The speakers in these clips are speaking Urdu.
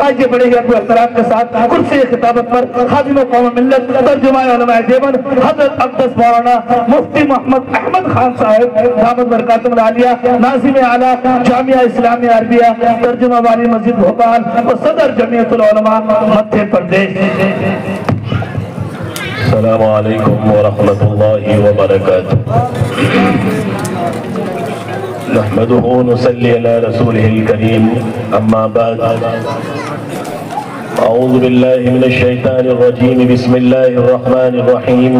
آئیے بڑے ہی احترام کے ساتھ کرسی خطابت پر خادم قوم ملت ترجمہ علماء دیوبند حضرت اقدس مولانا مفتی محمد احمد خان صاحب دامت برکاتہم العالیہ ناظم اعلیٰ جامعہ اسلامیہ عربیہ ترجمہ والی مسجد بھوپال و صدر جمعیت العلماء مدھیہ پردیش۔ السلام علیکم ورحمۃ اللہ وبرکاتہ۔ نحمده ونصلي على رسوله الكريم اما بعد اعوذ بالله من الشيطان الرجيم بسم الله الرحمن الرحيم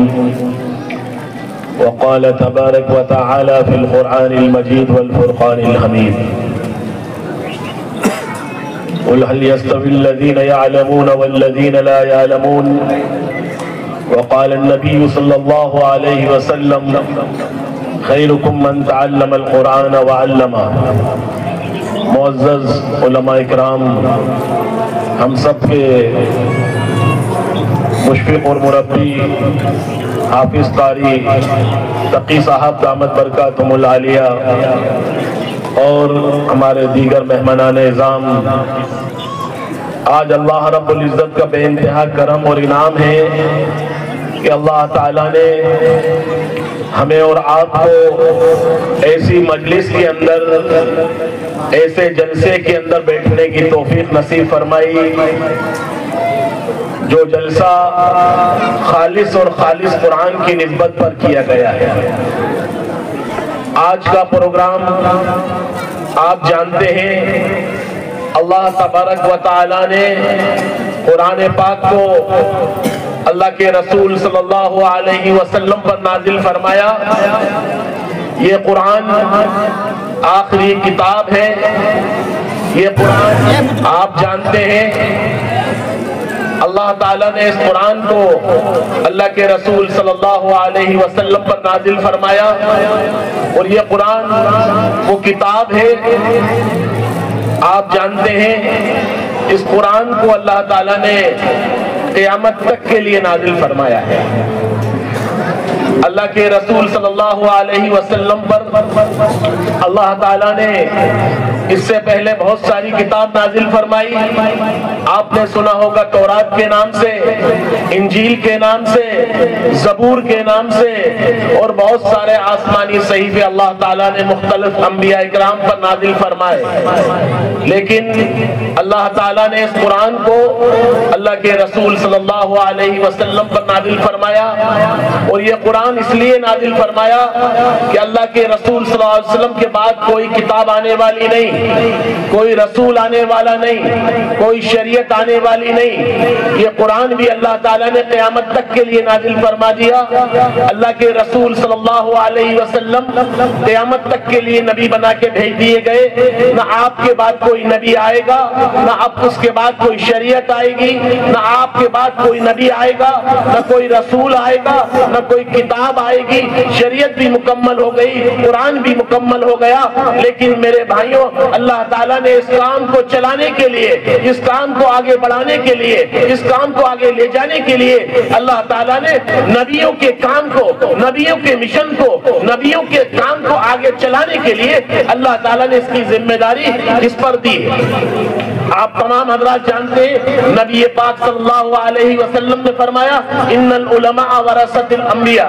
وقال تبارك وتعالى في القرآن المجيد والفرقان الحميد قل هل يستوي الذين يعلمون والذين لا يعلمون وقال النبي صلى الله عليه وسلم خیرکم من تعلم القرآن وعلمہ۔ معزز علماء اکرام، ہم سب کے مشفق اور مربی حافظ قاری تقی صاحب دامت برکاتہم العالیہ اور ہمارے دیگر مہمانان اعظام، آج اللہ رب العزت کا بے انتہا کرم اور انعام ہے کہ اللہ تعالیٰ نے ہمیں اور آپ کو ایسی مجلس کے اندر، ایسے جلسے کے اندر بیٹھنے کی توفیق نصیب فرمائی جو جلسہ خالص اور خالص قرآن کی نسبت پر کیا گیا ہے۔ آج کا پروگرام آپ جانتے ہیں، اللہ تبارک و تعالیٰ نے قرآن پاک کو اللہ کے رسول صلی اللہ علیہ وسلم پر نازل فرمایا۔ یہ قرآن آخری کتاب ہے، یہ قرآن آپ جانتے ہیں اللہ تعالیٰ نے اس قرآن کو اللہ کے رسول صلی اللہ علیہ وسلم پر نازل فرمایا، اور یہ قرآن وہ کتاب ہے آپ جانتے ہیں اس قرآن کو اللہ تعالیٰ نے قیامت تک کے لیے نازل فرمایا ہے۔ اللہ کے رسول صلی اللہ علیہ وسلم پر اللہ تعالیٰ نے اس سے پہلے بہت ساری کتاب نازل فرمائی۔ آپ نے سنا ہوگا تورات کے نام سے، انجیل کے نام سے، زبور کے نام سے، اور بہت سارے آسمانی صحیفے اللہ تعالیٰ نے مختلف انبیاء اکرام پر نازل فرمائے۔ لیکن اللہ تعالیٰ نے اس قرآن کو اللہ کے رسول صلی اللہ علیہ وسلم پر نازل فرمایا، اور یہ قرآن اس لیے نازل فرمایا کہ اللہ کے رسول صلی اللہ علیہ وسلم کے بعد کوئی کتاب آنے والی نہیں، کوئی رسول آنے والا نہیں، کوئی شریعت آنے والی نہیں۔ یہ قرآن بھی اللہ تعالیٰ نے قیامت تک کے لیے نازل فرما دیا۔ اللہ کے رسول صلی اللہ علیہ وسلم قیامت تک کے لیے نبی بنا کے بھیج دیے گئے۔ نہ آپ کے بعد کوئی نبی آئے گا، نہ اب اس کے بعد کوئی شریعت آئے گی، نہ آپ کے بعد کوئی نبی آئے گا، نہ کوئی رسول آئے گا، نہ کوئی کتاب آئے گی۔ شریعت بھی مکمل ہو گئی، قرآن بھی مکمل ہو گیا، لیکن میرے بھائیوں اللہ تعالیٰ نے اس کام کو چلانے کے لیے، اس کام کو آگے بڑھانے کے لیے، اس کام کو آگے لے جانے کے لیے اللہ تعالیٰ نے نبیوں کے کام کو، نبیوں کے مشن کو، نبیوں کے کام کو آگے چلانے کے لیے اللہ تعالیٰ نے اس کی ذمہ داری کس پر دی ہے؟ آپ تمام حضرات جانتے ہیں نبی پاک صلی اللہ علیہ وسلم نے فرمایا ان العلماء ورثۃ الانبیاء۔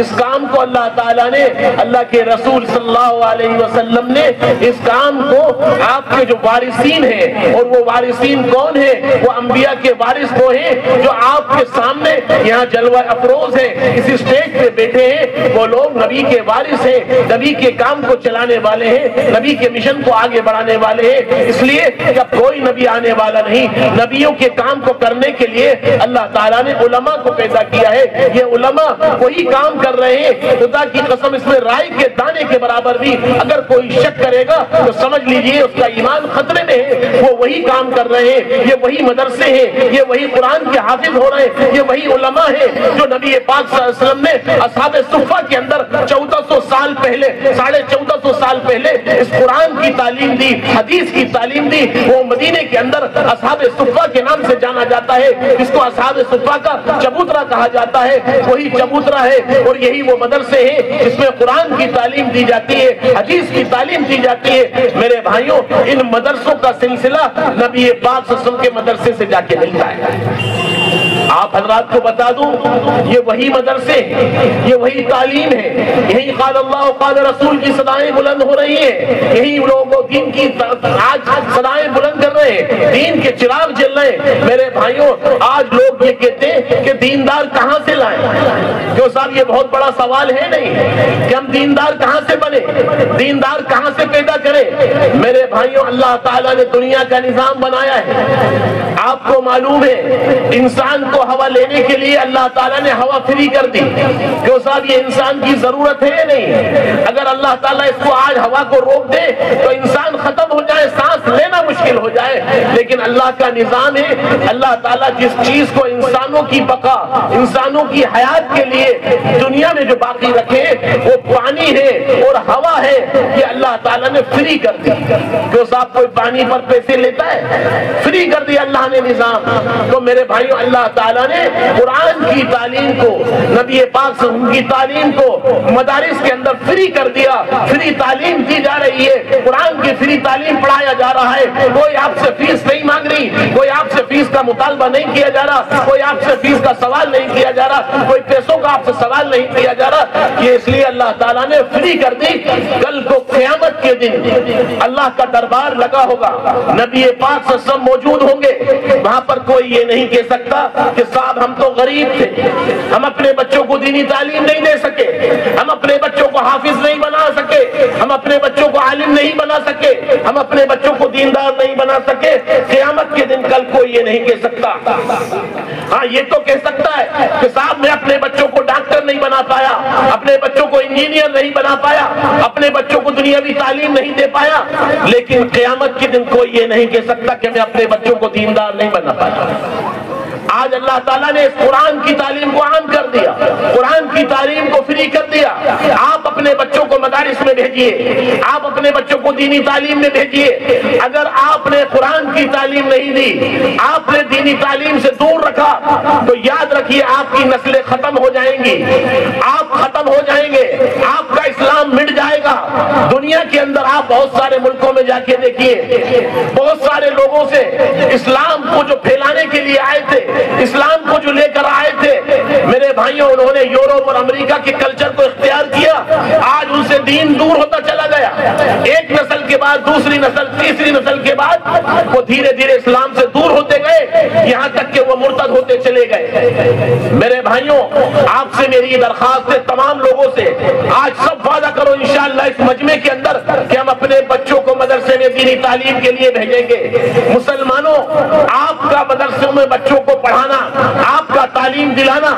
اس کام کو اللہ تعالیٰ نے، اللہ کے رسول صلی اللہ علیہ وسلم نے اس کام کو آپ کے جو وارثین ہیں، اور وہ وارثین کون ہیں؟ وہ انبیاء کے وارث وہ ہیں جو آپ کے سامنے یہاں جلوہ افروز ہیں، اس اسٹیج پہ بیٹھے ہیں، وہ لوگ نبی کے وارث ہیں، نبی کے کام کو چلانے والے ہیں، نبی کے مشن کو آگے بڑھانے والے ہیں۔ اس لیے جب کوئی نبی آنے والا نہیں، نبیوں کے کام کو کرنے کے لیے اللہ تعالیٰ نے علماء کو پیدا کیا ہے۔ یہ علماء وہی کام کر رہے ہیں، خدا کی قسم اس میں رائے کے دانے کے برابر بھی اگر کوئی شک کرے گا تو سمجھ لیجئے اس کا ایمان خطرے میں ہے۔ وہ وہی کام کر رہے ہیں، یہ وہی مدرسے ہیں، یہ وہی قرآن کے حافظ ہو رہے ہیں، یہ وہی علماء ہیں جو نبی پاک صلی اللہ علیہ وسلم نے اصحاب صفہ کے اندر 1400 سال پہلے، 1450 سال پہلے اس قرآن کی تعلیم دی، حدیث کی تعلیم دی۔ وہ مدینے کے اندر اصحاب صفہ کے نام سے جانا جانا جاتا ہے جس کو اصحاب صفہ کا چبوترا کہا جاتا ہے، وہی چبوترا ہے اور یہی وہ مدرسے ہیں جس میں قرآن کی تعلیم دی جاتی ہے، حدیث کی تعلیم دی جاتی ہے۔ میرے بھائیوں، ان مدرسوں کا سلسلہ نبی پاک صلی اللہ علیہ وسلم کے مدرسے سے جا کے ملتا ہے۔ آپ حضرات کو بتا دوں، یہ وہی مدرسے ہیں، یہ وہی تعلیم ہے، یہی قال اللہ قال رسول کی صدائیں بلند ہو رہی ہیں، یہی لوگ دین کی آج صدائیں بلند کر رہے ہیں، دین کے چراغ جل رہے ہیں۔ میرے بھائیوں، آج لوگ یہ کہتے ہیں کہ دیندار کہاں سے لائیں؟ کیوں صاحب یہ بہت بڑا سوال ہے نہیں کہ ہم دیندار کہاں سے بنے، دیندار کہاں سے پیدا کریں؟ میرے بھائیوں، اللہ تعالیٰ نے دنیا کا نظام بنایا ہے۔ آپ کو معلوم ہے انسان کو ہوا لینے کے لیے اللہ تعالیٰ نے ہوا فری کر دی، کیوں صاحب یہ انسان کی ضرورت ہے نہیں؟ اگر اللہ تعالیٰ اس کو آج ہوا کو روک دے تو انسان ختم ہو جائے، سانس لینا مشکل ہو جائے، لیکن اللہ کا نظام ہے، اللہ تعالیٰ جس چیز کو انسانوں کی بقا، انسانوں کی حیات کے لیے دنیا میں جو باقی رکھے وہ پانی ہے اور ہوا ہے، یہ اللہ تعالیٰ نے فری کر دی۔ کیوں صاحب کوئی پانی پر پیسے لیتا ہے؟ فری کر دیا اللہ نے نظام۔ تو میرے بھائیوں، اللہ تعالیٰ نے قرآن کی تعلیم کو، نبی پاک صلی اللہ علیہ وسلم کی تعلیم کو مدارس کے اندر فری کر دیا، فری تعلیم دی جا رہی ہے، قرآن کی فری تعلیم پڑھایا جا رہا ہے۔ کوئی آپ سے فیس نہیں مانگ رہی، کوئی آپ سے فیس کا مطالبہ نہیں کیا جا رہا، کوئی آپ سے فیس کا سوال نہیں کیا جا رہا، کوئی پیسوں کا آپ سے سوال نہیں کیا جا رہا۔ یہ اس لیے اللہ تعالیٰ نے فری کر دی، کل کو قیامت کے دن اللہ کا دربار لگا ہوگا، نبی پاک صلی اللہ علیہ وسلم موجود ہوں گے، وہاں پر کوئی یہ نہیں کہہ سکتا کہ صاحب ہم تو غریب تھے، ہم اپنے بچوں کو دینی تعلیم نہیں دے سکے، ہم اپنے بچوں کو حافظ نہیں بنا سکے، ہم اپنے بچوں کو عالم نہیں بنا سکے، ہم اپنے بچوں کو دیندار نہیں بنا سکے۔ قیامت کے دن کل کوئی یہ نہیں کہہ سکتا۔ ہاں یہ تو کہہ سکتا ہے کہ صاحب میں اپنے بچوں کو ڈاکٹر نہیں بنا پایا، اپنے بچوں کو انجینئر نہیں بنا پایا، اپنے بچوں کو دنیاوی تعلیم نہیں دے پایا، لیکن قیامت کے دن کوئی یہ نہیں کہہ سکتا کہ میں اپنے بچوں کو دیندار نہیں بنا پایا۔ آج اللہ تعالیٰ نے اس قرآن کی تعلیم کو عام کر دیا، قرآن کی تعلیم کو فری کر دیا۔ آپ اپنے بچوں کو مدارس میں بھیجیے، آپ اپنے بچوں کو دینی تعلیم میں بھیجیے۔ اگر آپ نے قرآن کی تعلیم نہیں دی، آپ نے دینی تعلیم سے دور رکھا، تو یاد رکھیے آپ کی نسلیں ختم ہو جائیں گی، آپ ختم ہو جائیں گے، آپ کا اسلام مٹ جائے گا۔ دنیا کے اندر آپ بہت سارے ملکوں میں جا کے دیکھیے، بہت سارے لوگوں سے اسلام کو جو پھیلانے کے لیے آئے تھے، اسلام کو جو لے کر آئے تھے، میرے بھائیوں انہوں نے یورپ اور امریکہ کے کلچر کو اختیار کیا، آج ان سے دین دور ہوتا چلا گیا۔ ایک نسل کے بعد دوسری نسل، تیسری نسل کے بعد وہ دھیرے دھیرے اسلام سے دور ہوتے گئے، یہاں تک کہ وہ مرتد ہوتے چلے گئے۔ میرے بھائیوں، آپ سے میری درخواست ہے، تمام لوگوں سے، آج سب وعدہ کرو انشاءاللہ اس مجمع کے اندر کہ ہم اپنے بچوں کو مدرسے میں دینی تعلیم کے لیے بھیجیں گے۔ مسلمانوں، آپ کا مدرسوں میں بچوں کو پڑھانا، آپ کا تعلیم دلانا،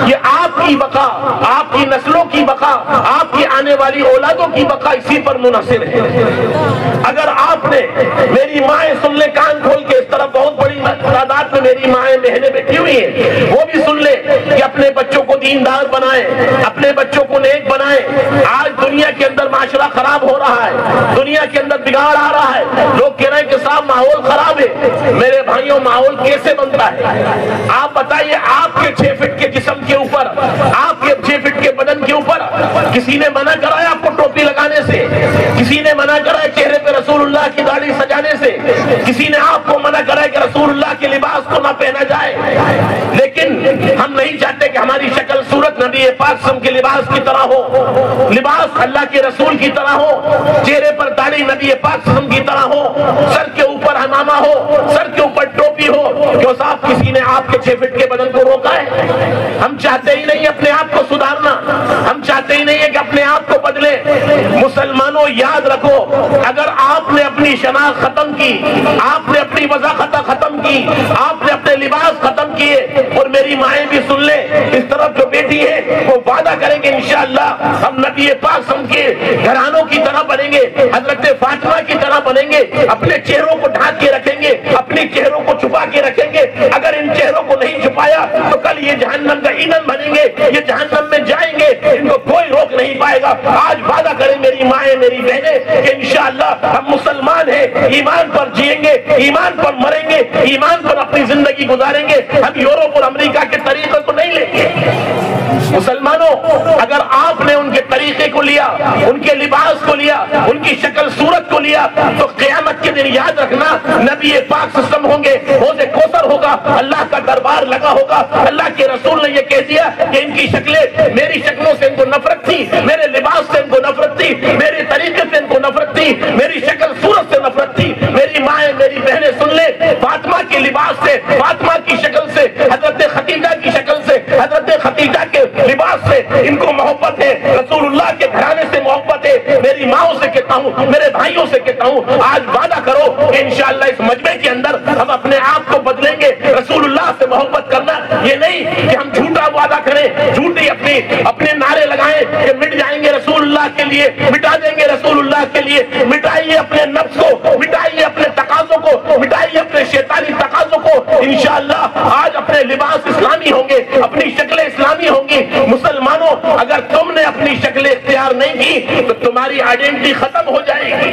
یہ آپ کی بقا، آپ کی نسلوں کی بقا، آپ کی آنے والی اولادوں کی بقا اسی پر منحصر ہے۔ اگر آپ نے، میری مائیں سن لے کان کھول کے، اس طرح بہت بڑی تعداد میں میری مائیں بہنیں بیٹھی ہوئی ہیں، وہ بھی سن لے کہ اپنے بچوں کو دیندار بنائیں، اپنے بچوں کو نیک بنائیں۔ آج دنیا کے اندر معاشرہ خراب ہو رہا ہے، دنیا کے اندر بگاڑ آ رہا ہے، لوگ کہہ رہے ہیں کہ صاحب ماحول خراب ہے۔ میرے بھائیوں، ماحول کیسے بنتا ہے؟ آپ بتائیے، آپ کے 6 فٹ کے جسم کے اوپر، آپ کے 6 فٹ کے بدن کے اوپر کسی نے منع کرا ہے آپ کو ٹوپی لگانے سے؟ کسی نے منع کرا ہے چہرے پہ رسول اللہ کی داڑھی سجانے سے؟ کسی نے آپ کو منع کرا ہے کہ رسول اللہ کے لباس کو نہ پہنا جائے؟ لیکن ہم نہیں چاہتے کہ ہماری شکل صورت نبی پاک صلی اللہ علیہ وسلم کے لباس کی طرح ہو، لباس اللہ کے رسول کی طرح ہو، چہرے پر داڑھی نبی پاک صلی اللہ علیہ وسلم کی طرح ہو، سر کے اوپر عمامہ ہو، سر کے اوپر ٹوپی ہو۔ کیوں صاحب کسی نے آپ کے 6 فٹ کے بدن کو روکا ہے؟ ہم چاہتے ہی نہیں اپنے آپ کو سدھارنا، ہم چاہتے ہی نہیں ہے کہ اپنے آپ کو بدلے۔ مسلمانوں یاد رکھو، اگر آپ نے اپنی شناخت ختم کی، آپ نے اپنی وضاحت ختم کی، آپ نے اپنے لباس ختم کیے، اور میری مائیں بھی سن لیں، اس طرف جو بیٹی ہے وہ وعدہ کریں گے انشاءاللہ ہم نبی پاک صلی اللہ علیہ وسلم کے گھرانوں کی طرح بنیں گے، حضرت فاطمہ کی طرح بنیں گے، اپنے چہروں کو ڈھانک کے رکھیں گے، اپنے چہروں کو چھپا کے رکھیں گے۔ اگر ان چہروں کو نہیں چھپایا تو کل یہ جہنم کا ایندھن بنیں گے، یہ جہنم میں جائیں جائیں گے، ان کو کوئی روک نہیں پائے گا۔ آج وعدہ کریں میری مائیں میری بہنیں کہ انشاءاللہ ہم مسلمان ہیں، ایمان پر جئیں گے، ایمان پر مریں گے، ایمان پر اپنی زندگی گزاریں گے، ہم یورپ اور امریکہ کے طریقے کو نہیں لیں گے۔ مسلمانوں، اگر آپ نے ان کے طریقے کو لیا، ان کے لباس کو لیا، ان کی شکل صورت کو لیا، تو قیامت کے دن یاد رکھنا نبی پاک سسٹم ہوں گے، حوض کوثر ہوگا، اللہ کا دربار لگا ہوگا۔ اللہ کے رسول نے یہ کہہ دیا کہ ان کی شکلیں، میری شکلوں سے ان کو نفرت تھی، میرے لباس سے ان کو نفرت تھی، میرے طریقے سے ان کو نفرت تھی، میری شکل صورت سے نفرت تھی۔ میری مائیں میری بہنیں سن لیں، فاطمہ کے لباس سے، فاطمہ کی شکل سے، حضرت خدیجہ کی شکل سے، حضرت خدیجہ کے لباس سے ان کو محبت ہے، رسول اللہ کے گھرانے سے محبت ہے۔ میری ماؤں سے کہتا ہوں، میرے بھائیوں سے کہتا ہوں، آج وعدہ کرو کہ انشاءاللہ اس مجمع کے اندر ہم اپنے آپ کو بدلیں گے۔ رسول اللہ سے محبت کرنا یہ نہیں کہ ہم جھوٹا وعدہ کریں، جھوٹی اپنے نعرے لگائیں کہ مٹ جائیں گے رسول اللہ کے لیے، مٹا دیں گے رسول اللہ کے لیے۔ مٹائیے اپنے نفس کو، مٹائیے اپنے تقاضوں کو، مٹائیے اپنے شیطانی تقاضوں کو۔ انشاءاللہ آج اپنے لباس اسلامی ہوں گے، اپنی شکلیں اسلامی ہوں گی۔ مسلمانوں، اگر تم نے اپنی شکلیں اختیار نہیں کی تو تمہاری آئیڈینٹی ختم ہو جائے گی،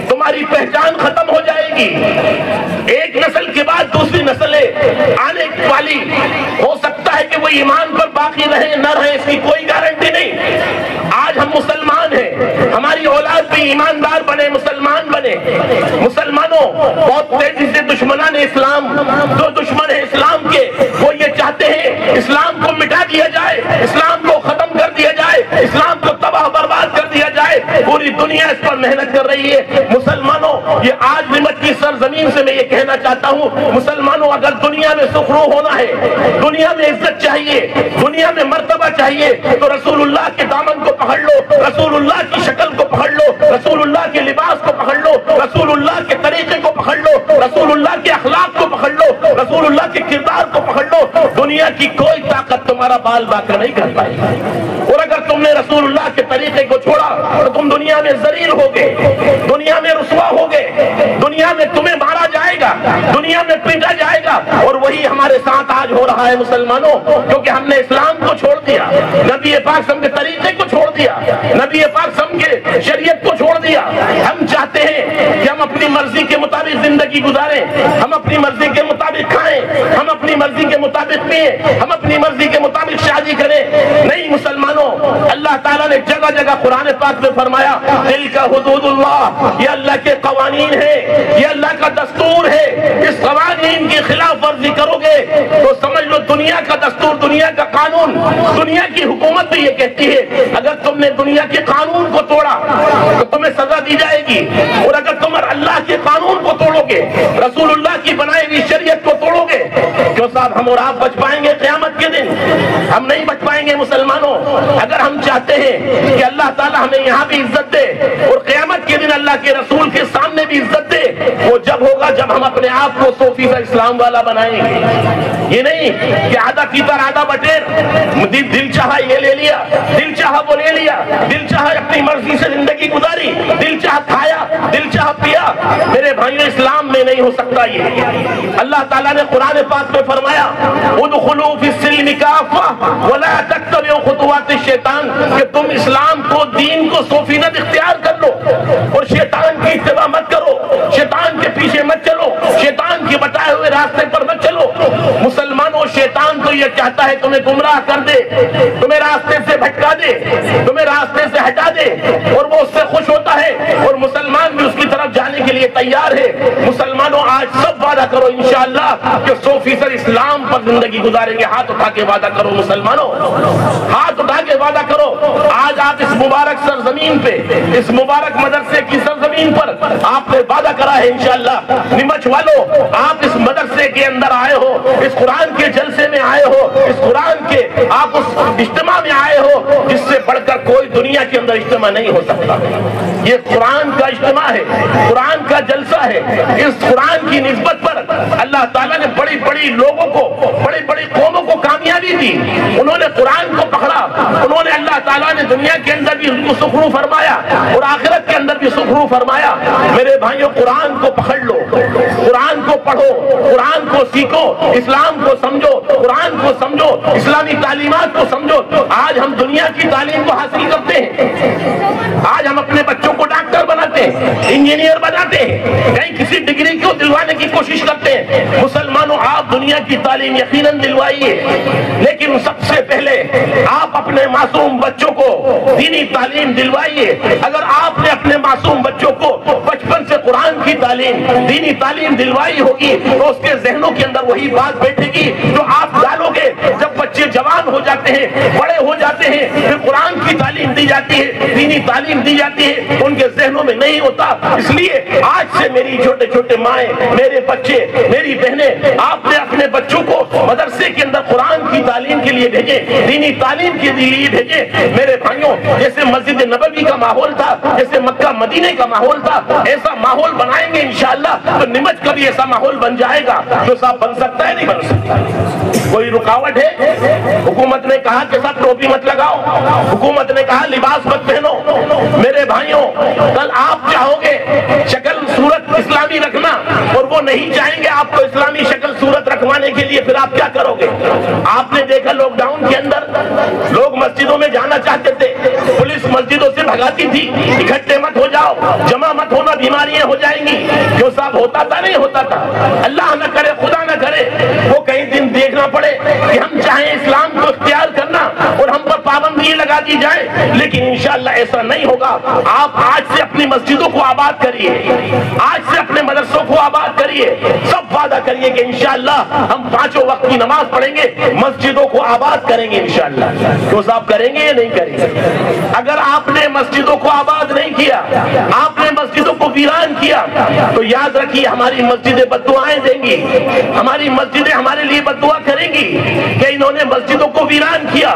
تمہاری پہچان ختم ہو جائے گی۔ ایک نسل کے بعد دوسری نسلیں آنے والی ہو سکتا ہے کہ وہ ایمان پر باقی رہیں نہ رہیں، اس کی کوئی گارنٹی نہیں۔ آج ہم مسلمان ہیں، ہماری اولاد بھی ایماندار بنے، مسلمان بنے۔ مسلمانوں، بہت تیزی سے دشمنان اسلام، جو دشمن ہیں اسلام کے، وہ یہ چاہتے ہیں اسلام کو مٹا دیا جائے، اسلام کو ختم کر دیا جائے، اسلام کو تباہ برباد کر دیا جائے۔ پوری دنیا اس پر محنت کر رہی ہے۔ مسلمانوں، یہ آج نمٹ کی سرزمین سے میں یہ کہنا چاہتا ہوں، مسلمانوں، اگر دنیا میں سخرو ہونا ہے، دنیا میں عزت چاہیے، دنیا میں مرتبہ چاہیے، تو رسول اللہ کے دامن کو پکڑ لو، رسول اللہ کی شکل کو پکڑ لو، رسول اللہ کے لباس کو پکڑ لو، رسول اللہ کے طریقے کو پکڑ لو، رسول اللہ کے اخلاق کو پکڑ لو، رسول اللہ کے کردار کو پکڑ لو۔ دنیا کی کوئی طاقت تمہارا بال باقی نہیں کر پائے گی۔ اور اگر تم نے رسول اللہ کے طریقے کو چھوڑا تو تم دنیا میں ذلیل ہوگے، دنیا میں رسوا ہوگے، دنیا میں تمہیں مارا جائے گا، دنیا میں پیٹا جائے گا۔ اور وہی ہمارے ساتھ آج ہو رہا ہے مسلمانوں، کیونکہ ہم نے اسلام کو چھوڑ دیا، نبی پاک صلی اللہ علیہ وسلم کے طریقے کو چھوڑ دیا، نبی پاک صلی اللہ علیہ وسلم کے شریعت کو چھوڑ دیا۔ ہم چاہتے ہیں کہ ہم اپنی مرضی کے مطابق زندگی گزاریں، ہم اپنی مرضی کے مطابق کھائیں، ہم اپنی مرضی کے مطابق پئیں، ہم اپنی مرضی کے مطابق شادی کریں۔ نہیں مسلمانوں، اللہ تعالیٰ نے جگہ جگہ قرآن پاک میں فرمایا، تلک حدود اللہ، یہ اللہ کے قوانین ہیں، یہ اللہ کا دستور ہے۔ اس قوانین کی خلاف ورزی کرو گے تو سمجھ لو دنیا کا دستور، دنیا کا قانون، دنیا کی حکومت بھی یہ کہتی ہے اگر تم نے دنیا کے قانون کو توڑا تو تمہیں سزا دی جائے گی، اور اگر تم اللہ کے قانون کو توڑو گے، رسول اللہ کی بنائی ہوئی شریعت کو توڑو گے، کیوں صاحب ہم اور آپ بچ پائیں گے قیامت کے دن؟ ہم نہیں بچ پائیں گے مسلمانوں۔ اگر ہم چاہتے ہیں کہ اللہ تعالیٰ ہمیں یہاں بھی عزت دے اور قیامت کے دن اللہ کے رسول کے سامنے بھی عزت دے، وہ جب ہوگا جب ہم اپنے آپ کو 100% اسلام والا بنائیں گے۔ یہ نہیں کہ آدھا تیتر آدھا بٹیر، دل چاہا یہ لے لیا، دل چاہا وہ لے لیا، دل چاہا اپنی مرضی سے زندگی گزاری، دل چاہا کھایا، دل چاہا پیا۔ میرے بھائیوں، اسلام میں نہیں ہو سکتا یہ۔ اللہ تعالیٰ نے قرآن پاک میں فرمایا، ادخلوا فی السلم کافہ ولا تتبعوا خطوات الشیطان، کہ تم اسلام کو، دین کو 100% اختیار کر لو اور شیطان کی اتباع مت کرو، شیطان کے پیچھے مت چلو، شیطان کے بتائے ہوئے راستے پر مت چلو۔ مسلمانوں، شیطان تو یہ چاہتا ہے تمہیں گمراہ کر دے، تمہیں راستے سے بھٹکا دے، تمہیں راستے سے ہٹا دے، اور وہ اس سے خوش ہوتا ہے، اور مسلمان بھی اس کی طرف جانے کے لیے تیار ہے۔ مسلمانوں، آج سب وعدہ کرو انشاءاللہ کہ 100% اسلام پر زندگی گزاریں گے۔ ہاتھ اٹھا کے وعدہ کرو مسلمانوں، ہاتھ اٹھا کے وعدہ کرو۔ آج آپ اس مبارک سرزمین پہ، اس مبارک مدرسے کی سرزمین پر آپ نے وعدہ کرا ہے انشاءاللہ۔ نمچ والو، آپ اس مدرسے کے اندر آئے ہو، اس قرآن کے جلسے میں آئے ہو، اس قرآن کے آپ اس اجتماع میں آئے ہو جس سے بڑھ کر کوئی دنیا کے اندر اجتماع نہیں ہو سکتا۔ یہ قرآن کا اجتماع ہے، قرآن کا جلسہ ہے۔ اس قرآن کی نسبت پر اللہ تعالیٰ نے بڑی بڑی لوگوں کو، بڑی بڑی قوموں کو کامیابی پکڑی تھی، انہوں نے قرآن کو پکڑا، انہوں نے اللہ تعالیٰ نے دنیا کے اندر بھی ان کو سخرو فرمایا اور آخرت کے اندر بھی سخرو فرمایا۔ میرے بھائیوں، قرآن کو پکڑ لو، قرآن کو پڑھو، قرآن کو سیکھو، اسلام کو سمجھو، قرآن کو سمجھو، اسلامی تعلیمات کو سمجھو۔ آج ہم دنیا کی تعلیم کو حاصل کرتے ہیں، آج ہم اپنے بچوں کو ڈاکٹر بناتے ہیں، انجینئر بناتے ہیں، کہیں کسی ڈگری کو دلوانے کی کوشش کرتے ہیں۔ مسلمانوں، آپ دنیا کی تعلیم یقیناً دلوائیے، لیکن سب سے پہلے آپ اپنے معصوم بچوں کو دینی تعلیم دلوائیے۔ اگر آپ نے اپنے معصوم بچوں کو بچپن سے قرآن کی تعلیم، دینی تعلیم دلوائی ہوگی تو اس کے ذہنوں کے اندر وہی بات بیٹھے گی جو آپ ڈالو گے۔ جب بچے جوان ہو جاتے ہیں، بڑے ہو جاتے ہیں، پھر قرآن کی تعلیم دی جاتی ہے، دینی تعلیم دی جاتی ہے، ان کے ذہنوں میں نہیں ہوتا۔ اس لیے آج سے میری چھوٹے چھوٹے مائیں، میرے بچے، میری بہنیں، آپ نے اپنے بچوں کو مدرسے کے اندر قرآن کی تعلیم کے لیے بھیجیں، دینی تعلیم کے لیے بھیجیں۔ میرے بھائیوں، جیسے مسجد نبوی کا ماحول تھا، جیسے مکہ مدینے کا ماحول تھا، ایسا ماحول بنائیں گے انشاءاللہ تو نمٹ کا بھی ایسا ماحول بن جائے گا جو صاحب بن سکتا ہے، نہیں بن سکتا۔ کوئی رکاوٹ ہے؟ حکومت نے کہا کہ صاحب ٹوپی مت لگاؤ، حکومت نے کہا لباس مت پہنو۔ میرے بھائیوں، کل آپ چاہو گے شکل صورت اسلامی رکھنا اور وہ نہیں چاہیں گے آپ کو اسلامی شکل صورت رکھوانے کے لیے، پھر آپ کیا کرو گے؟ آپ نے دیکھا لاک ڈاؤن کے اندر لوگ مسجدوں میں جانا چاہتے تھے، پولیس مسجدوں سے بھگاتی تھی، اکٹھے مت ہو جاؤ، جمع مت ہونا، بیماریاں ہو جائیں گی۔ جو صاحب ہوتا تھا نہیں ہوتا تھا، اللہ نہ کرے، خدا نہ کرے وہ کہیں دن دیکھنا پڑے کہ ہم چاہیں اسلام کو اختیار کرنا اور ہم پر پابندی لگا دی جائے، لیکن انشاءاللہ ایسا نہیں ہوگا۔ آپ آج سے اپنی مسجدوں کو آباد کریے، آج سے اپنے مدرسوں کو آباد کریے، سب وعدہ کریے کہ انشاءاللہ ہم 5 وقت کی نماز پڑھیں گے، مسجدوں کو آباد کریں گے انشاءاللہ۔ تو صاحب کریں گے یا نہیں کریں گے؟ اگر آپ نے مسجدوں کو آباد نہیں کیا، آپ نے مسجدوں کو ویران کیا، تو یاد رکھیے ہماری مسجدیں بددعائیں دیں گی، ہماری مسجدیں ہمارے لیے بددعا کریں گی کہ انہوں نے مسجدوں کو ویران کیا۔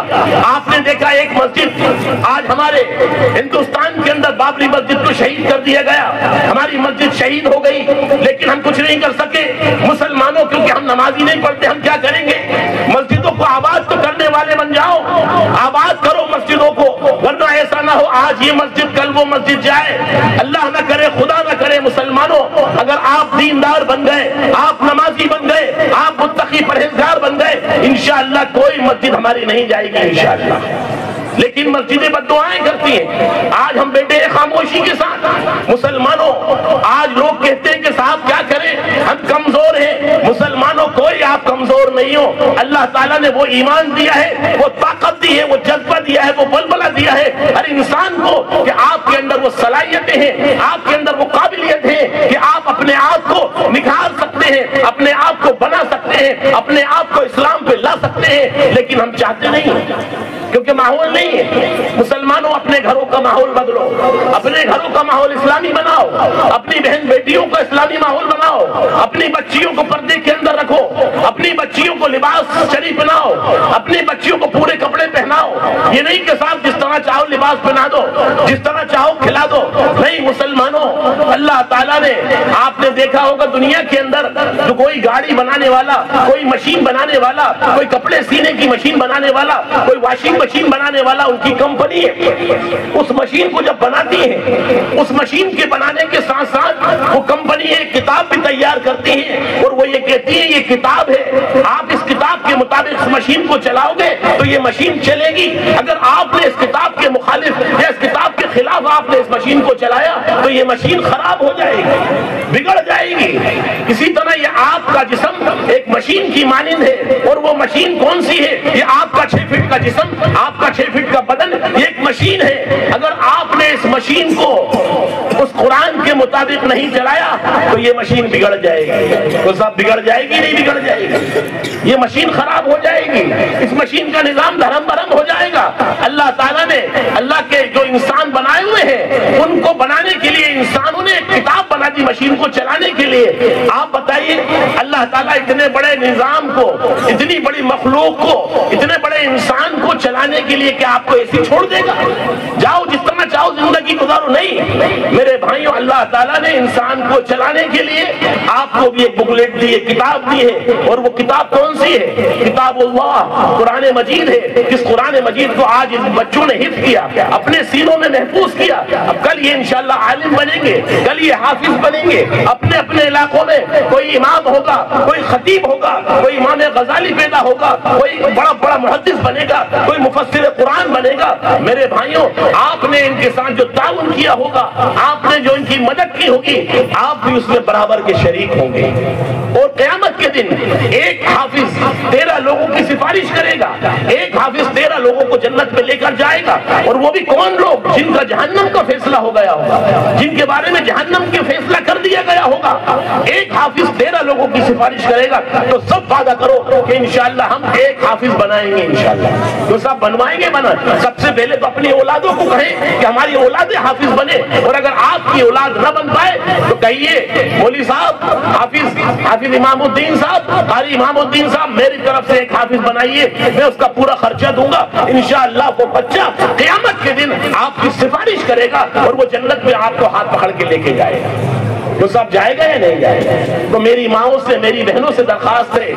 آپ نے دیکھا ایک مسجد آج ہمارے ہندوستان کے اندر، بابری مسجد کو شہید کر دیا گیا، ہماری مسجد شہید ہو گئی، لیکن ہم کچھ نہیں کر سکے مسلمانوں، کیونکہ ہم نمازی نہیں پڑھتے، ہم کیا کریں گے؟ مسجدوں کو آباد تو کرنے والے بن جاؤ، آباد کرو مسجدوں کو، ورنہ ایسا نہ ہو آج یہ مسجد کل وہ مسجد جائے۔ اللہ نہ کرے، خدا نہ کرے مسلمانوں، اگر آپ دیندار بن گئے، آپ نمازی بن گئے، آپ متقی پرہیزگار بن گئے، انشاءاللہ کوئی مسجد ہماری نہیں جائے گی انشاءاللہ۔ لیکن مسجدیں بددعائیں کرتی ہیں۔ آج ہم بیٹھے ہیں خاموشی کے ساتھ۔ مسلمانوں، آج لوگ کہتے ہیں کہ صاحب کیا کریں، ہم کمزور ہیں۔ مسلمانوں، کوئی آپ کمزور نہیں ہو، اللہ تعالیٰ نے وہ ایمان دیا ہے، وہ طاقت دی ہے، وہ جذبہ دیا ہے، وہ بلبلہ دیا ہے ہر انسان کو کہ آپ کے اندر وہ صلاحیتیں ہیں، آپ کے اندر وہ قابلیت ہے کہ آپ اپنے آپ کو نکھار سکتے ہیں، اپنے آپ کو بنا سکتے ہیں، اپنے آپ کو اسلام پہ لا سکتے ہیں، لیکن ہم چاہتے نہیں کیونکہ ماحول نہیں ہے۔ مسلمانوں، اپنے گھروں کا ماحول بدلو، اپنے گھروں کا ماحول اسلامی بناؤ، اپنی بہن بیٹیوں کا اسلامی ماحول بناؤ، اپنی بچیوں کو پردے کے اندر رکھو، اپنی بچیوں کو لباس شریف بناؤ، اپنی بچیوں کو پورے کپڑے پہناؤ۔ یہ نہیں کہ صاحب جس طرح چاہو لباس پہنا دو، جس طرح چاہو کھلا دو، نہیں مسلمانوں۔ اللہ تعالیٰ نے، آپ نے دیکھا ہوگا دنیا کے اندر جو کوئی گاڑی بنانے والا، کوئی مشین بنانے والا، کوئی کپڑے سینے کی مشین بنانے والا، کوئی واشنگ مشین بنانے والا، ان کی کمپنی ہے۔ اس مشین کو جب بناتی ہے، اس مشین کے بنانے کے ساتھ ساتھ وہ کمپنی ایک کتاب بھی تیار کرتی ہے اور وہ یہ کہتی ہے یہ کتاب ہے، آپ اس کتاب کے مطابق اس مشین کو چلاؤ گے تو یہ مشین چلے گی۔ اگر آپ نے اس کتاب کے مخالف یا اس کتاب کے خلاف آپ نے اس مشین کو چلایا تو یہ مشین خراب ہو جائے گی، بگڑ جائے گی۔ اسی طرح یہ آپ کا جسم ایک مشین کی مانند ہے، اور وہ مشین کون سی ہے؟ یہ آپ کا 6 فٹ کا جسم، آپ کا 6 فٹ کا بدن، یہ ایک مشین ہے۔ اگر آپ نے اس مشین کو اس قرآن کے مطابق نہیں چلایا تو یہ مشین بگڑ جائے گی۔ تو صاحب بگڑ جائے گی نہیں بگڑ جائے گی؟ یہ مشین خراب ہو جائے گی، اس مشین کا نظام دھرم برم ہو جائے گا۔ اللہ تعالیٰ نے، اللہ کے جو انسان بنائے ہوئے ہیں ان کو بنانے کے لیے انسانوں نے ایک کتاب بنا آبادی مشین کو چلانے کے لیے آپ بتائیے اللہ تعالیٰ اتنے بڑے نظام کو، اتنی بڑی مخلوق کو، اتنے بڑے انسان کو چلانے کے لیے کیا آپ کو ایسی چھوڑ دے گا؟ جاؤ جس طرح چاہو زندگی گزارو؟ نہیں میرے بھائیوں، اللہ تعالیٰ نے انسان کو چلانے کے لیے آپ کو بھی ایک بکلیٹ دی ہے، کتاب دی ہے، اور وہ کتاب کون سی ہے؟ کتاب اللہ قرآن مجید ہے۔ جس قرآن مجید کو آج اس بچوں نے حفظ کیا، اپنے سینوں میں محفوظ کیا، اب کل یہ انشاءاللہ عالم بنیں گے، کل یہ حافظ بنیں گے، اپنے اپنے علاقوں میں کوئی امام ہوگا، کوئی خطیب ہوگا، کوئی امام غزالی پیدا ہوگا، کوئی بڑا بڑا محدث بنے گا، کوئی مفسر قرآن بنے گا۔ میرے بھائیوں، آپ نے ان کے ساتھ جو تعاون کیا ہوگا، آپ نے جو ان کی مدد کی ہوگی، آپ بھی اس میں برابر کے شریک ہوں گے۔ اور قیامت کے دن ایک حافظ 13 لوگوں کی سفارش کرے گا، ایک حافظ 13 لوگوں کو جنت میں لے کر جائے گا، اور وہ بھی کون لوگ؟ جن کا جہنم کا فیصلہ ہو گیا ہوگا، جن کے بارے میں جہنم کے فیصلہ کر دیا گیا ہوگا۔ ایک حافظ 13 لوگوں کی سفارش کرے گا، تو سب وعدہ کرو کہ انشاءاللہ ہم ایک حافظ بنائیں گے انشاءاللہ۔ تو سب بنوائیں گے، سب سے پہلے تو اپنی اولادوں کو کہیں کہ ہماری اولادیں حافظ بنے، اور اگر آپ کی اولاد نہ بن پائے تو کہیے مولوی صاحب، حافظ امام الدین صاحب، قاری امام الدین صاحب، میری طرف سے ایک حافظ بنائیے، میں اس کا پورا خرچہ دوں گا انشاءاللہ۔ وہ بچہ قیامت کے دن آپ کی سفارش کرے گا، اور وہ جنت میں آپ کو ہاتھ پکڑ کے لے کے جائے گا۔ تو سب جائے گا یا نہیں جائے گا؟ تو میری ماؤں سے، میری بہنوں سے درخواست ہے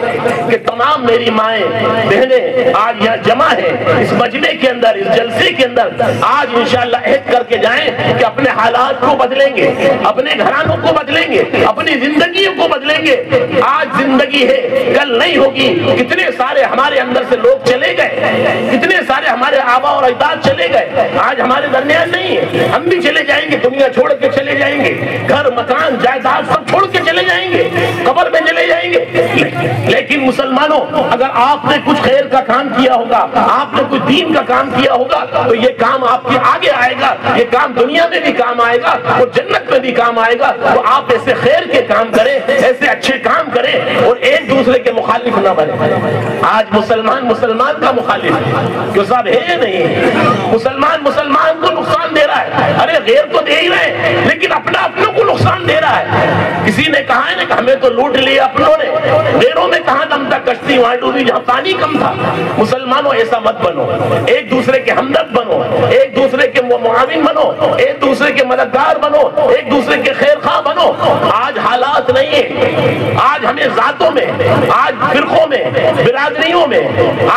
کہ تمام میری مائیں بہنیں آج یہاں جمع ہیں اس مجمع کے اندر، اس جلسے کے اندر، آج انشاءاللہ عہد کر کے جائیں کہ اپنے حالات کو بدلیں گے، اپنے گھرانوں کو بدلیں گے، اپنی زندگیوں کو بدلیں گے۔ آج زندگی ہے، کل نہیں ہوگی۔ کتنے سارے ہمارے اندر سے لوگ چلے گئے، کتنے سارے ہمارے آبا اور اجداد چلے گئے، آج ہمارے درمیان نہیں ہے۔ ہم بھی چلے جائیں گے، دنیا چھوڑ کے چلے جائیں گے، گھر مکان جائیداد سب چھوڑ کے چلے جائیں گے، قبر میں چلے جائیں گے۔ لیکن مسلمانوں، اگر آپ نے کچھ خیر کا کام کیا ہوگا، آپ نے کچھ دین کا کام کیا ہوگا، تو یہ کام آپ کے آگے آئے گا، یہ کام دنیا میں بھی کام آئے گا اور جنت میں بھی کام آئے گا۔ تو آپ ایسے خیر کے کام کریں، ایسے اچھے کام کریں، اور ایک دوسرے کے مخالف نہ بنے۔ آج مسلمان کا مخالف جو صاحب ہے نہیں، مسلمان کو نقصان دے رہا ہے۔ ارے غیر تو دے ہی رہے ہیں، لیکن اپنوں کو نقصان دے رہا ہے۔ کسی نے کہا ہے نا کہ ہمیں تو لوٹ لیا اپنوں نے، غیروں میں کہاں دم تک کشتی وہاں ڈوبی جہاں پانی کم تھا۔ مسلمانوں ایسا مت بنو، ایک دوسرے کے ہمدرد بنو، ایک دوسرے کے معاون بنو، ایک دوسرے کے مددگار بنو، ایک دوسرے کے خیر خواہ بنو۔ آج حالات نہیں ہے، آج ہمیں ذاتوں میں، آج فرقوں میں، برادریوں میں،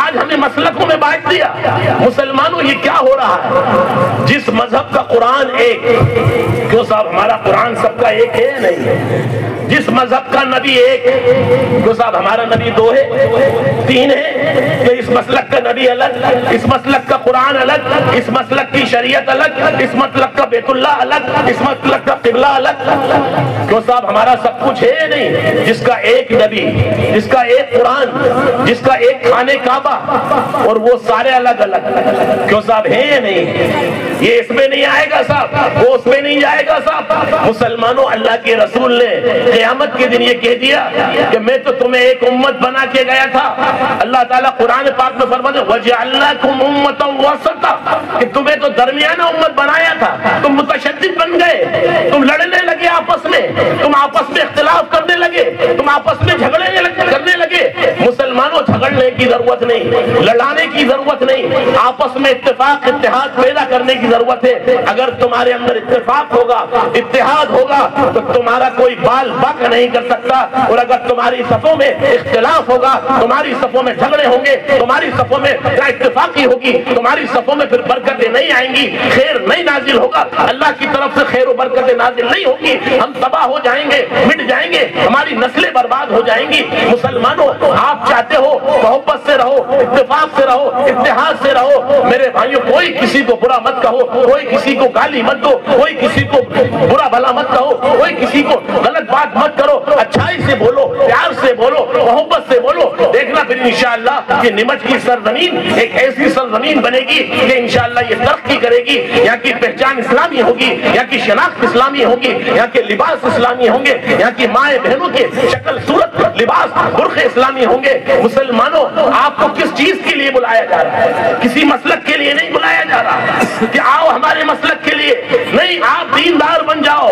آج ہمیں مسلکوں میں بانٹ دیا۔ مسلمانوں یہ کیا ہو رہا ہے؟ جس مذہب کا قرآن ایک، کیوں صاحب ہمارا قرآن سب کا ایک ہے نہیں؟ جس مذہب کا نبی ایک، کیوں صاحب ہمارا نبی 2 ہے 3 ہے؟ کہ اس مسلک کا نبی الگ، اس مسلک کا قرآن الگ، اس مسلک کی شریعت الگ، اس مسلک کا بیت اللہ الگ، اس مسلک کا قبلہ الگ؟ کیوں صاحب ہمارا سب کچھ ہے نہیں؟ جس کا ایک نبی، جس کا ایک قرآن، جس کا ایک خانہ کعبہ، اور وہ سارے الگ الگ، کیوں صاحب ہے نہیں؟ یہ اس میں نہیں آئے گا صاحب، وہ اس میں نہیں جائے گا صاحب۔ مسلمانوں، اللہ کے رسول نے قیامت کے دن یہ کہہ دیا کہ میں تو تمہیں ایک امت بنا کے گیا تھا۔ اللہ تعالیٰ قرآن پاک میں فرماتے ہیں وَجَعَلْنَاكُمْ أُمَّةً وَسَطًا، کہ تمہیں تو درمیانہ امت بنایا تھا۔ تم متشدد بن گئے، تم لڑنے لگے آپس میں، تم آپس میں اختلاف کرنے لگے، تم آپس میں جھگڑے کرنے لگے۔ مسلمانوں، جھگڑنے کی ضرورت نہیں، لڑانے کی ضرورت نہیں، آپس میں اتفاق اتحاد پیدا کرنے کی ضرورت ہے۔ اگر تمہارے اندر اتفاق ہوگا، اتحاد ہوگا، تو تمہارا کوئی بال بک نہیں کر سکتا۔ اور اگر تمہاری صفوں میں اختلاف ہوگا، تمہاری صفوں میں جھگڑے ہوں گے، تمہاری صفوں میں اتفاقی ہوگی، تمہاری صفوں میں پھر برکتیں نہیں آئیں گی، خیر نہیں نازل ہوگا، اللہ کی طرف سے خیر و برکتیں نازل نہیں ہوگی، ہم تباہ ہو جائیں گے، مٹ جائیں گے، ہماری نسلیں برباد ہو جائیں گی۔ مسلمانوں، آپ چاہتے ہو محبت سے رہو، اتفاق سے رہو، اتحاد سے رہو۔ میرے بھائیوں، کوئی کسی کو برا مت کہو، کوئی کسی کو گالی مت دو، کوئی کسی کو برا بھلا مت کہو، کوئی کسی کو غلط بات مت کرو، اچھائی سے بولو، پیار سے بولو، محبت سے بولو۔ دیکھنا پھر انشاءاللہ یہ نمچ کی سرزمین ایک ایسی سرزمین بنے گی کہ انشاءاللہ یہ ترقی کرے گی. یہاں کی پہچان اسلامی ہوگی, یہاں کی شناخت اسلامی ہوگی, یہاں کے لباس اسلامی ہوں گے, یہاں کی مائیں بہنوں کے شکل صورت لباس برقع اسلامی ہوں گے. مسلمانوں, آپ کو کس چیز کے لیے بلایا جا رہا ہے؟ کسی مسلک کے لیے نہیں بلایا جا رہا کہ آؤ ہمارے مسلک کے لیے نہیں. آپ دیندار بن جاؤ,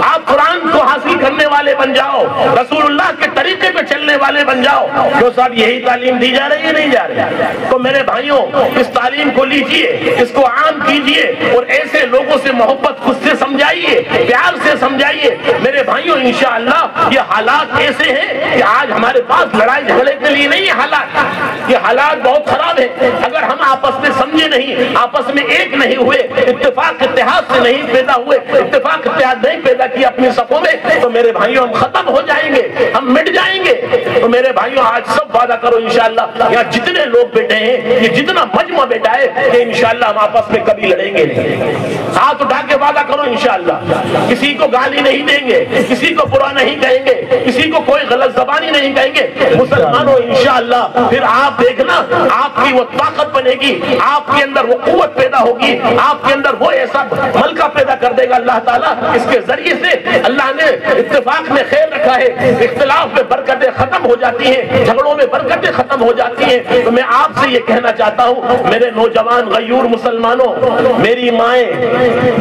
آپ قرآن کو حاصل کرنے والے بن جاؤ, رسول اللہ کے طریقے پہ چلنے والے بن جاؤ. جو صاحب یہی تعلیم دی جا رہی ہے نہیں جا رہی, تو میرے بھائیوں اس تعلیم کو لیجئے, اس کو عام کیجئے اور ایسے لوگوں سے محبت خود سے سمجھائیے, پیار سے سمجھائیے. میرے بھائیوں انشاءاللہ یہ حالات ایسے ہیں کہ آج ہمارے پاس لڑائی جھگڑے کے لیے نہیں حالات, یہ حالات بہت خراب ہیں. اگر ہم آپس میں سمجھے نہیں, آپس میں ایک نہیں ہوئے, اتفاق اتحاد سے نہیں پیدا ہوئے, اتفاق اتحاد نہیں پیدا کیا اپنی صفوں میں, تو میرے بھائیوں ہم ختم ہو جائیں گے, ہم مٹ جائیں گے. تو میرے بھائیوں آج سب وعدہ کرو انشاءاللہ یہاں جتنے لوگ بیٹھے ہیں, یہ جتنا مجمع بیٹھا ہے کہ انشاءاللہ ہم آپس میں کبھی لڑیں گے نہیں. ہاتھ اٹھا کے وعدہ کرو انشاءاللہ کسی کو گالی نہیں دیں گے, کسی کو برا نہیں کہیں گے, کسی کو کوئی غلط زبانی نہیں کہیں گے. مسلمانوں انشاءاللہ پھر آپ دیکھنا آپ کی وہ طاقت بنے گی, آپ کے اندر وہ قوت پیدا ہوگی, آپ کے اندر وہ ایسا ملکہ پیدا کر دے گا اللہ تعالیٰ. اس کے ذریعے سے اللہ نے اتفاق میں خیر رکھا ہے, اختلاف میں برکتیں ختم ہو جاتی ہیں, جھگڑوں میں برکتیں ختم ہو جاتی ہیں. تو میں آپ سے یہ کہنا چاہتا ہوں میرے نوجوان غیور مسلمانوں, میری مائیں,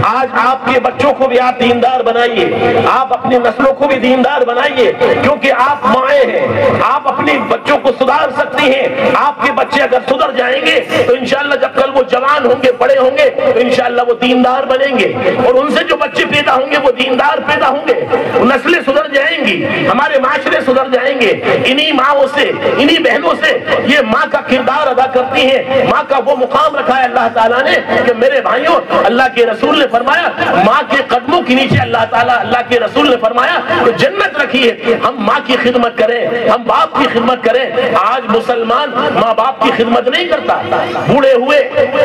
آج آپ کے بچوں کو بھی آپ دیندار بنائیے, آپ اپنی نسلوں کو بھی دیندار بنائیے, کیونکہ آپ مائیں ہیں, آپ اپنی بچوں کو سدھار سکتی ہیں. آپ کے بچے اگر سدھر جائیں گے تو انشاءاللہ جب کل وہ جوان ہوں گے, بڑے ہوں گے, تو انشاءاللہ وہ دیندار بنیں گے, اور ان سے جو بچے پیدا ہوں گے وہ دیندار پیدا ہوں گے, نسلیں سدھر جائیں گی, ہمارے معاشرے سدھر جائیں گے. انہی ماں سے, انہی بہنوں سے یہ ماں کا کردار ادا کرتی ہیں, ماں کا وہ مقام رکھا ہے اللہ تعالیٰ نے کہ میرے بھائیوں اللہ کے رسول نے فرمایا ماں کے قدموں کے نیچے اللہ تعالیٰ, اللہ کے رسول نے فرمایا کہ جنت رکھی ہے. ہم ماں کی خدمت کریں, ہم باپ کی خدمت کریں. آج مسلمان ماں باپ کی خدمت نہیں کرتا, بوڑھے ہوئے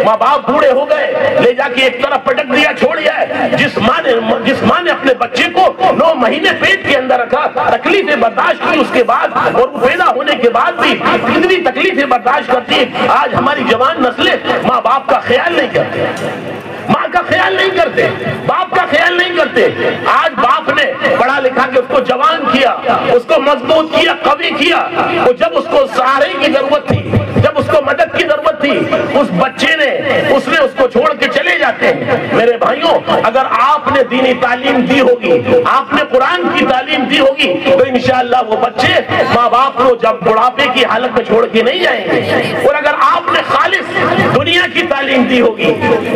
ماں باپ بوڑھے ہو گئے, لے جا کے ایک طرف پٹک دیا, چھوڑ دیا ہے. جس ماں نے اپنے بچے کو 9 مہینے پیٹ کے اندر رکھا, تکلیفیں برداشت کی اس کے بعد, اور وہ پیدا ہونے کے بعد بھی کتنی تکلیفیں برداشت کرتی ہے. آج ہماری جوان نسلیں ماں باپ کا خیال نہیں کرتے, ماں کا خیال نہیں کرتے, باپ کا خیال نہیں کرتے. آج باپ نے پڑھا لکھا کے اس کو جوان کیا, اس کو مضبوط کیا, قوی کیا, اور جب اس کو سہارے کی ضرورت تھی, جب اس کو مدد کی ضرورت تھی, اس بچے نے اس کو چھوڑ کے چلے جاتے ہیں. میرے بھائیوں اگر آپ نے دینی تعلیم دی ہوگی, آپ نے قرآن کی تعلیم دی ہوگی, تو انشاءاللہ وہ بچے ماں باپ کو جب بڑھاپے کی حالت میں چھوڑ کے نہیں جائیں گے. اور اگر آپ نے خالص دنیا کی تعلیم دی ہوگی,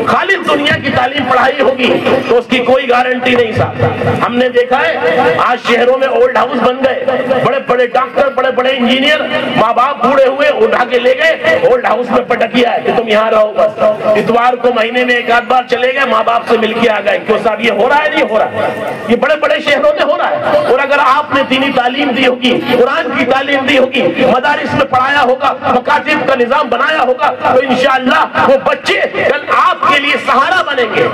خالص دنیا کی تعلیم پڑھائی ہوگی, تو اس کی کوئی گارنٹی نہیں صاحب. ہم نے دیکھا ہے آج شہروں میں اولڈ ہاؤس بن گئے, بڑے بڑے ڈاکٹر, بڑے بڑے انجینئر, ماں باپ بوڑھے ہوئے اٹھا کے لے گئے اولڈ ہاؤس میں پٹکیا ہے کہ تم یہاں رہو بس. اتوار کو مہینے میں ایک آدھ بار چلے گئے, ماں باپ سے مل کے آ گئے. کیوں صاحب یہ ہو رہا ہے نہیں ہو رہا؟ یہ بڑے بڑے شہروں میں ہو رہا ہے. اور اگر آپ نے دینی تعلیم دی ہوگی, قرآن کی تعلیم دی ہوگی, مدارس میں پڑھایا ہوگا, مکاتب کا نظام بنایا ہوگا, تو انشاءاللہ وہ بچے کل آپ کے لیے سہارا بنیں گے,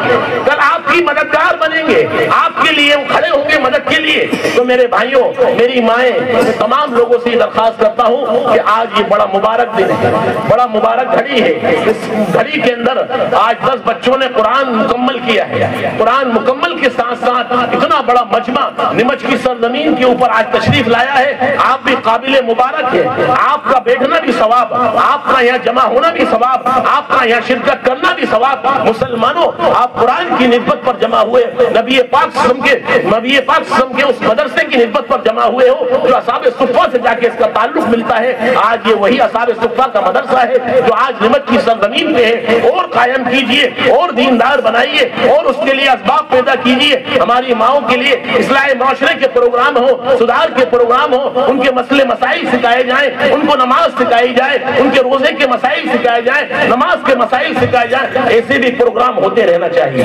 کل آپ کی مددگار بنیں گے, آپ کے لیے کھڑے ہوں گے مدد کے لیے. تو میرے بھائیوں, میری مائیں, تمام لوگوں سے درخواست کرتا ہوں کہ آج یہ بڑا مبارک دن ہے, بڑا مبارک گھڑی ہے. اس گھڑی کے اندر آج 10 بچوں نے قرآن مکمل کیا ہے. قرآن مکمل کے ساتھ ساتھ اتنا بڑا مجمع نمچ کی سرزمین کے اوپر آج تشریف لایا ہے. آپ بھی قابل مبارک ہے, آپ کا بیٹھنا بھی ثواب, آپ کا یہاں جمع ہونا بھی ثواب, آپ کا یہاں شرکت کرنا بھی ثواب. مسلمانوں آپ قرآن کی نسبت پر جمع ہوئے, نبی پاک وسلم کے اس مدرسے کی نسبت پر جمع ہوئے ہو جو اصحاب صفہ سے جا کے اس کا تعلق ملتا ہے. آج یہ وہی اصحاب صفہ کا مدرسہ ہے جو آج نمچ کی سرزمین پہ ہے. اور قائم کیجئے, اور دیندار بنائیے, اور اس کے لیے اسباب پیدا کیجئے. ہماری ماؤں کے لیے اصلاح معاشرے کے پروگرام ہو, سدھار کے پروگرام ہو, ان کے مسئلے مسائل سکھائے جائیں, ان کو نماز سکھائی جائے, ان کے روزے کے مسائل سکھائے جائیں, نماز کے مسائل سکھائے جائیں. ایسے بھی پروگرام ہوتے رہنا چاہیے,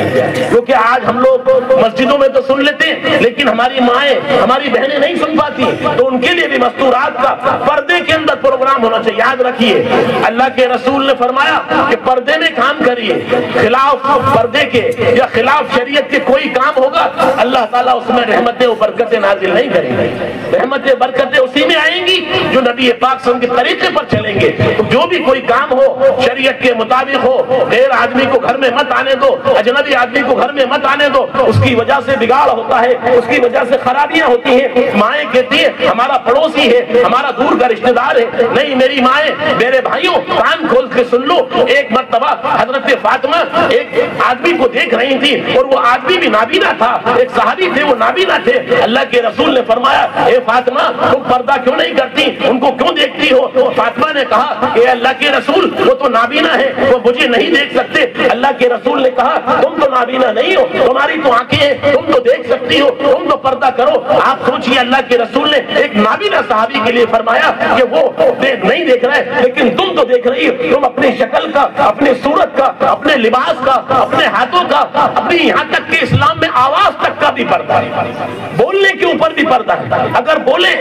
کیونکہ آج ہم لوگ مسجدوں میں تو سن لیتے ہیں لیکن ہماری مائیں, ہماری بہنیں نہیں سن پاتی. تو ان کے لیے بھی مستورات کا پردے کے اندر پروگرام ہونا چاہیے. یاد رکھیے اللہ کے رسول نے فرمایا کہ پردے میں کام کریے, خلاف پردے کے یا خلاف شریعت کے کوئی کام ہوگا اللہ تعالیٰ اس میں رحمتیں و برکتیں نازل نہیں کریں گے. رحمتیں برکتیں اسی میں آئیں گی جو نبی پاک صلی اللہ علیہ وسلم کے طریقے پر چلیں گے تو جو بھی کوئی کام ہو شریعت کے مطابق ہو، غیر آدمی کو گھر میں مت آنے دو، اجنبی آدمی کو گھر میں مت آنے دو، اس کی وجہ سے بگاڑ ہوتا ہے، اس کی وجہ سے خرابیاں ہوتی ہیں۔ مائیں کہتی ہیں ہمارا پڑوسی ہے، ہمارا دور کا رشتہ دار ہے، نہیں میری مائیں، میرے بھائیوں کان کھول کے سن لو، ایک مرتبہ حضرت فاطمہ ایک آدمی کو دیکھ رہی تھی اور وہ آدمی بھی نابینا تھا، ایک صحابی تھے وہ نابینا تھے۔ اللہ کے رسول نے فرمایا اے فاطمہ تم پردہ کیوں نہیں کرتی، ان کو کیوں دیکھتی ہو؟ فاطمہ نے کہا اے اللہ کے رسول وہ تو نابینا ہے، وہ مجھے نہیں دیکھ سکتے۔ اللہ کے رسول نے کہا تم تو نابینا نہیں ہو، تمہاری تو آنکھیں ہیں، تم تو دیکھ سکتی ہو، تم تو پردہ کرو۔ آپ سوچئے اللہ کے رسول نے ایک نابینا صحابی کے لیے فرمایا کہ وہ نہیں دیکھ رہا ہے لیکن تم تو دیکھ رہی ہو، تم اپنی شکل کا، اپنی صورت کا، اپنے لباس کا، اپنے ہاتھوں کا، اپنی یہاں تک کہ اسلام میں آواز تک کا بھی پردہ ہے، بولنے کے اوپر بھی پردہ ہے۔ اگر بولے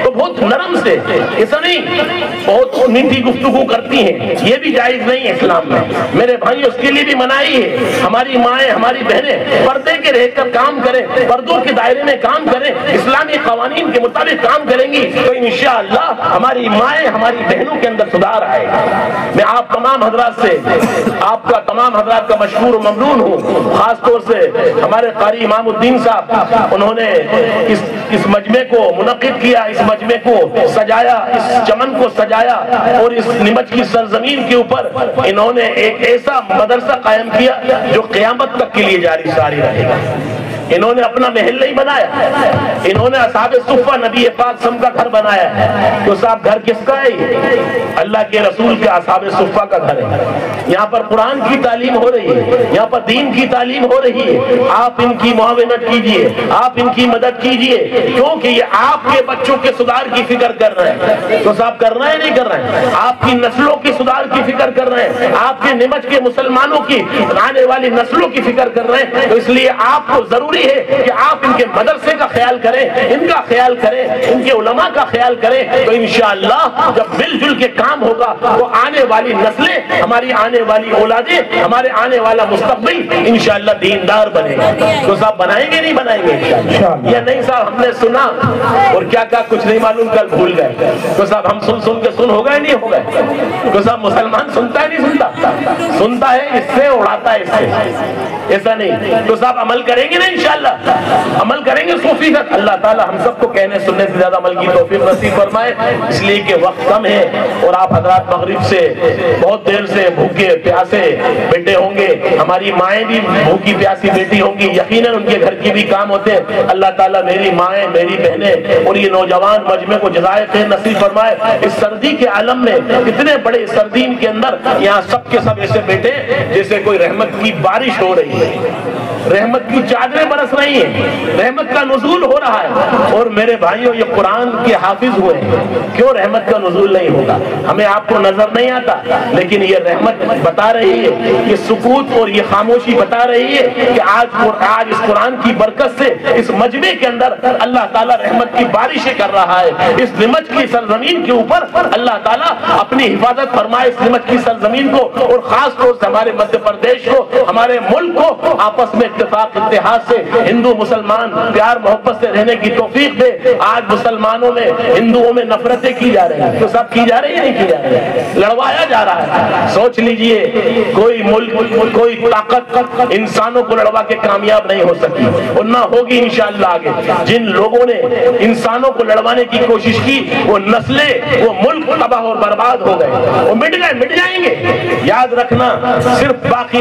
تو بہت نرم سے، ایسا نہیں بہت میٹھی گفتگو کرتی ہیں، یہ بھی جائز نہیں ہے اسلام میں میرے بھائی، اس کے لیے بھی منائی ہے۔ ہماری مائیں ہماری بہنیں پردے کے رہ کر کام کریں، پردوں کے دائرے میں کام کریں، اسلامی قوانین کے مطابق کام کریں گی تو انشاءاللہ ہماری مائیں ہماری بہنوں کے اندر سدھار آئے گا۔ میں آپ تمام حضرات سے، آپ کا تمام حضرات کا مشکور و ممنون ہوں، خاص طور سے ہمارے قاری امام الدین صاحب، انہوں نے اس مجمع کو منعقد کیا، اس مجمع کو سجایا، اس چمن کو سجایا اور اس نمچ کی سرزمین کے اوپر انہوں نے ایک ایسا مدرسہ قائم کیا جو قیامت تک کے لیے جاری ساری رہے گا۔ انہوں نے اپنا محل نہیں بنایا، انہوں نے اصحاب صفہ نبی پاک سم کا گھر بنایا ہے۔ تو صاحب گھر کس کا ہے؟ یہ اللہ کے رسول کے اصحاب صفہ کا گھر ہے۔ یہاں پر قرآن کی تعلیم ہو رہی ہے، یہاں پر دین کی تعلیم ہو رہی ہے، آپ ان کی معاونت کیجئے، آپ ان کی مدد کیجئے، کیونکہ یہ آپ کے بچوں کے سدھار کی فکر کر رہے ہیں۔ تو صاحب کر رہے ہیں نہیں کر رہے ہیں؟ آپ کی نسلوں کی سدھار کی فکر کر رہے ہیں، آپ کے نمچ کے مسلمانوں کی آنے والی نسلوں کی فکر کر رہے ہیں، تو اس لیے آپ کو ضروری ہے کہ آپ ان کے مدرسے کا خیال کریں، ان کا خیال کریں، ان کے علماء کا خیال کریں، تو انشاءاللہ جب مل جل کے کام ہوگا تو آنے والی نسلیں، ہماری آنے والی اولادیں، ہمارے آنے والا مستقبل انشاءاللہ دیندار بنے گا۔ تو صاحب بنائیں گے نہیں بنائیں گے انشاءاللہ؟ یا نہیں صاحب ہم نے سنا اور کیا کیا کچھ نہیں معلوم کل بھول گئے، تو صاحب ہم سن کے سن ہو گئے نہیں ہو گئے؟ تو صاحب مسلمان سنتا ہے نہیں سنتا؟ سنتا ہے اس سے اڑاتا ہے اس سے، ایسا نہیں۔ تو صاحب عمل کریں گے نا انشاءاللہ، عمل کریں گے صوفی تک۔ اللہ تعالی ہم سب کو کہنے سننے سے زیادہ عمل کی توفیق نصیب فرمائے، اس لیے کہ وقت کم ہے اور آپ حضرات مغرب سے بہت دیر سے بھوکے پیاسے بیٹھے ہوں گے، ہماری مائیں بھی بھوکی پیاسی بیٹھی ہوں گی، یقیناً ان کے گھر کی بھی کام ہوتے ہیں۔ اللہ تعالیٰ میری مائیں، میری بہنیں اور یہ نوجوان مجمع کو جزائے خیر نصیب فرمائے۔ اس سردی کے عالم میں، اتنے بڑے سردین کے اندر یہاں سب کے سب ایسے بیٹھے جیسے کوئی رحمت کی بارش ہو رہی ہے، رحمت کی چادریں برس رہی ہیں، رحمت کا نزول ہو رہا ہے۔ اور میرے بھائیوں یہ قرآن کے حافظ ہوئے ہیں، کیوں رحمت کا نزول نہیں ہوگا؟ ہمیں آپ کو نظر نہیں آتا، لیکن یہ رحمت بتا رہی ہے، یہ سکوت اور یہ خاموشی بتا رہی ہے کہ آج اس قرآن کی برکت سے اس مجمع کے اندر اللہ تعالیٰ رحمت کی بارشیں کر رہا ہے۔ اس نمچ کی سرزمین کے اوپر اللہ تعالیٰ اپنی حفاظت فرمائے، اس نمچ کی سرزمین کو اور خاص طور سے ہمارے مدھیہ پردیش کو، ہمارے ملک کو آپس میں اتفاق اتحاد سے ہندو مسلمان پیار محبت سے رہنے کی توفیق دے۔ آج مسلمانوں میں، ہندوؤں میں نفرتیں کی جا رہی ہیں، تو سب کی جا رہی ہے نہیں کی جا رہی ہے؟ لڑوایا جا رہا ہے۔ سوچ لیجئے کوئی ملک، کوئی طاقت انسانوں کو لڑوا کے کامیاب نہیں ہو سکی اور نہ ہوگی انشاءاللہ آگے۔ جن لوگوں نے انسانوں کو لڑوانے کی کوشش کی وہ نسلیں، وہ ملک تباہ اور برباد ہو گئے، وہ مٹ جائیں گے۔ یاد رکھنا صرف باقی